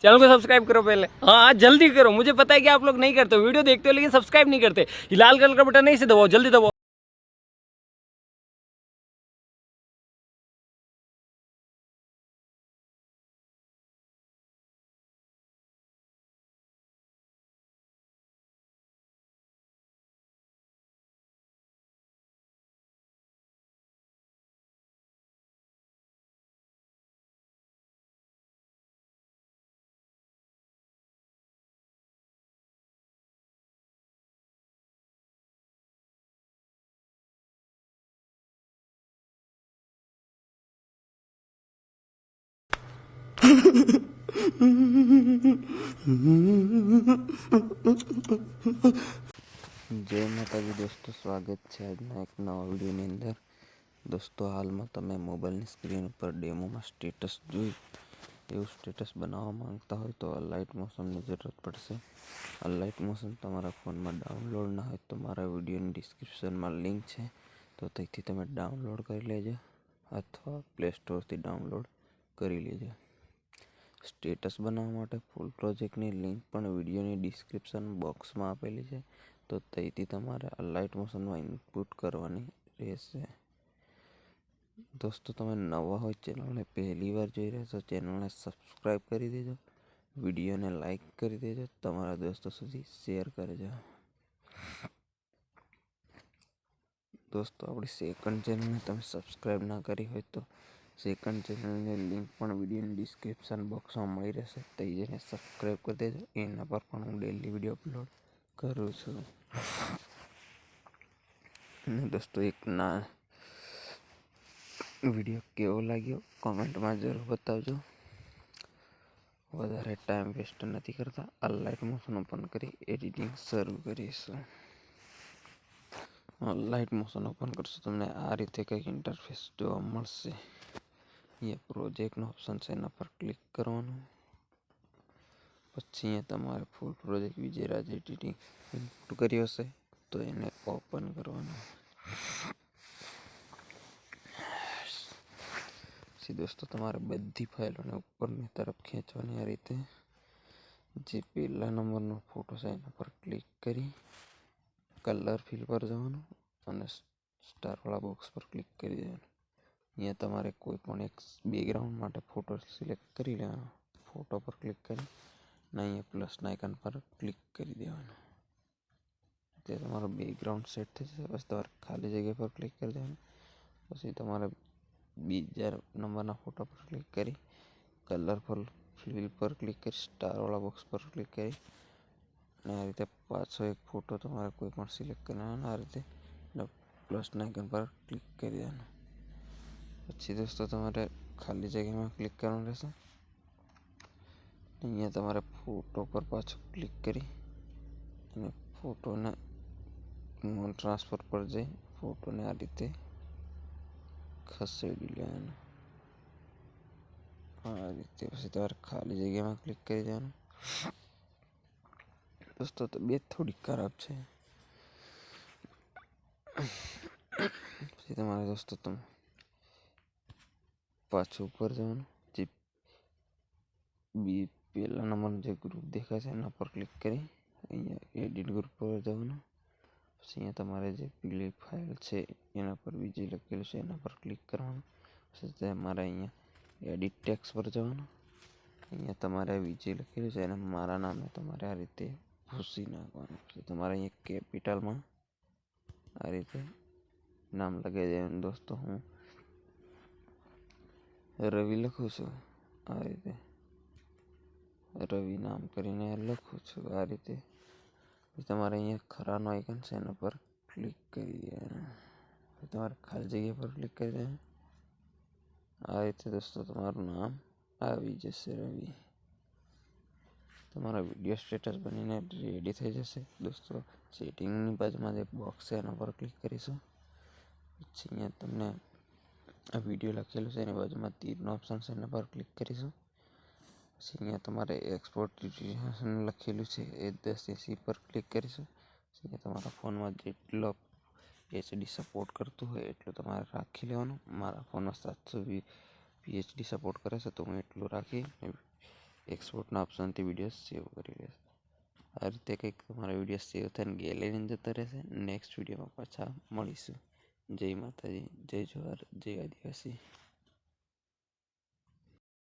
Channel को subscribe करो पहले। हाँ जल्दी करो, मुझे पता है कि आप लोग नहीं करते हो, वीडियो देखते हो लेकिन सब्सक्राइब नहीं करते। ये लाल कलर का बटन है, इसे दबाओ, जल्दी दबाओ। जय माताजी दोस्तों, स्वागत है આજના એક નવા વિડીયોની અંદર। દોસ્તો, હાલમાં તમે મોબાઈલની સ્ક્રીન ઉપર ડેમોમાં સ્ટેટસ જોઈ એવું સ્ટેટસ બનાવવા માંગતા હોય તો આ લાઇટ મોશનની જરૂરત પડશે। આ લાઇટ મોશન તમારા ફોનમાં ડાઉનલોડ ના હોય તો મારા વિડીયોની ડિસ્ક્રિપ્શનમાં લિંક છે, તો ત્યાંથી તમે ડાઉનલોડ કરી લેજો અથવા પ્લે સ્ટોરથી ડાઉનલોડ કરી લેજો। સ્ટેટસ બનાવવા માટે ફૂલ પ્રોજેક્ટની લિંક પણ વિડીયોની ડિસ્ક્રિપ્શન બોક્સમાં આપેલી છે, તો ત્યાંથી તમારે આ લાઇટ મોશનમાં ઇનપુટ કરવાની રહેશે। દોસ્તો, તમે નવા હોય ચેનલને પહેલી વાર જોઈ રહ્યા છો, ચેનલને સબસ્ક્રાઈબ કરી દેજો, વિડીયોને લાઈક કરી દેજો, તમારા દોસ્તો સુધી શેર કરજો। દોસ્તો, આપણી સેકન્ડ ચેનલને તમે સબસ્ક્રાઈબ ના કરી હોય તો સેકન્ડ ચેનલની લિંક પણ વિડીયોની ડિસ્ક્રિપ્શન બોક્સમાં મળી રહેશે, તે જઈને સબસ્ક્રાઈબ કરી દેજો। એના પર પણ હું ડેલી વિડીયો અપલોડ કરું છું। અને દોસ્તો, એક ના વિડીયો કેવો લાગ્યો કોમેન્ટમાં જરૂર બતાવજો। વધારે ટાઈમ વેસ્ટ નથી કરતા, આ લાઇટ મોશન ઓપન કરી એડિટિંગ શરૂ કરીશું। લાઇટ મોશન ઓપન કરશું, તમને આ રીતે કંઈક ઇન્ટરફેસ જોવા મળશે। અહીંયા પ્રોજેક્ટનો ઓપ્શન છે, એના પર ક્લિક કરવાનું। પછી અહીંયા તમારે ફૂલ પ્રોજેક્ટ વિજયરાજ એડિટિંગ ઇનપુટ કર્યો હશે તો એને ઓપન કરવાનું। પછી દોસ્તો, તમારે બધી ફાઇલોને ઉપરની તરફ ખેંચવાની। આ રીતે જે પહેલા નંબરનો ફોટો છે એના પર ક્લિક કરી કલર ફિલ પર જવાનું અને સ્ટારવાળા બોક્સ પર ક્લિક કરી દેવાનું। અહીંયા તમારે કોઈ પણ એક બેકગ્રાઉન્ડ માટે ફોટો સિલેક્ટ કરી લેવાનો, ફોટો પર ક્લિક કરી અને અહીંયા પ્લસના આઇકન પર ક્લિક કરી દેવાનું। તે તમારો બેકગ્રાઉન્ડ સેટ થઈ જશે। પછી તમારે ખાલી જગ્યા પર ક્લિક કરી દેવાનું। પછી તમારે બીજા નંબરના ફોટો પર ક્લિક કરી કલરફુલ ફિલ પર ક્લિક કરી સ્ટારવાળા બોક્સ પર ક્લિક કરી અને આ રીતે પાછો એક ફોટો તમારે કોઈ પણ સિલેક્ટ કરવાનો। આ રીતે પ્લસના આઇકન પર ક્લિક કરી દેવાનું। પછી દોસ્તો, તમારે ખાલી જગ્યામાં ક્લિક કરવાનું રહેશે। અહીંયા તમારે ફોટો પર પાછું ક્લિક કરી અને ફોટોને ટ્રાન્સફર પર જઈ ફોટોને આ રીતે ખસેડી લેવાનું। આ રીતે પછી તમારે ખાલી જગ્યામાં ક્લિક કરી દેવાનું। દોસ્તો, તબિયત થોડી ખરાબ છે, પછી તમારે દોસ્તો તમે પાછું ઉપર જવાનું। જે પહેલા નંબરનો જે ગ્રુપ દેખાય છે એના પર ક્લિક કરી અહીંયા એડિટ ગ્રુપ પર જવાનું। પછી અહીંયા તમારે જે પીલી ફાઇલ છે એના પર વિજય લખેલું છે એના પર ક્લિક કરવાનું। પછી તમારે અહીંયા એડિટ ટેક્સ્ટ પર જવાનું। અહીંયા તમારે વિજય લખેલું છે અને મારા નામે તમારે આ રીતે ભૂસી નાખવાનું। પછી તમારે અહીંયા કેપિટલમાં આ રીતે નામ લગાવી દેવાનું। દોસ્તો, હું રવિ લખું છું, આ રીતે રવિ નામ કરીને લખું છું આ રીતે। તમારે અહીંયા ખરાનો આઇકન છે એના પર ક્લિક કરી દેવાનું। તમારે ખાલી જગ્યા પર ક્લિક કરી દેવાનું। આ રીતે દોસ્તો તમારું નામ આવી જશે રવિ। તમારા વિડીયો સ્ટેટસ બનીને રેડી થઈ જશે। દોસ્તો, સેટિંગની બાજુમાં જે બોક્સ છે એના પર ક્લિક કરીશું। પછી અહીંયા તમને આ વિડીયો લખેલું છે એની બાજુમાં તીરનો ઓપ્શન છે એના પર ક્લિક કરીશું। પછી અહીંયા તમારે એક્સપોર્ટ ડિસ્ક્રિપ્શન લખેલું છે એ 1080 પર ક્લિક કરીશું। પછી અહીંયા તમારા ફોનમાં જેટલો HD સપોર્ટ કરતું હોય એટલું તમારે રાખી લેવાનું। મારા ફોનમાં 720 HD સપોર્ટ કરે છે તો હું એટલું રાખી એક્સપોર્ટના ઓપ્શનથી વિડીયો સેવ કરી લેશે. આ રીતે કંઈક તમારા વિડીયો સેવ થઈને ગેલેરીમાં જતો રહેશે. નેક્સ્ટ વિડીયોમાં પાછા મળીશું. જય માતાજી, જય જવાહર, જય આદિવાસી.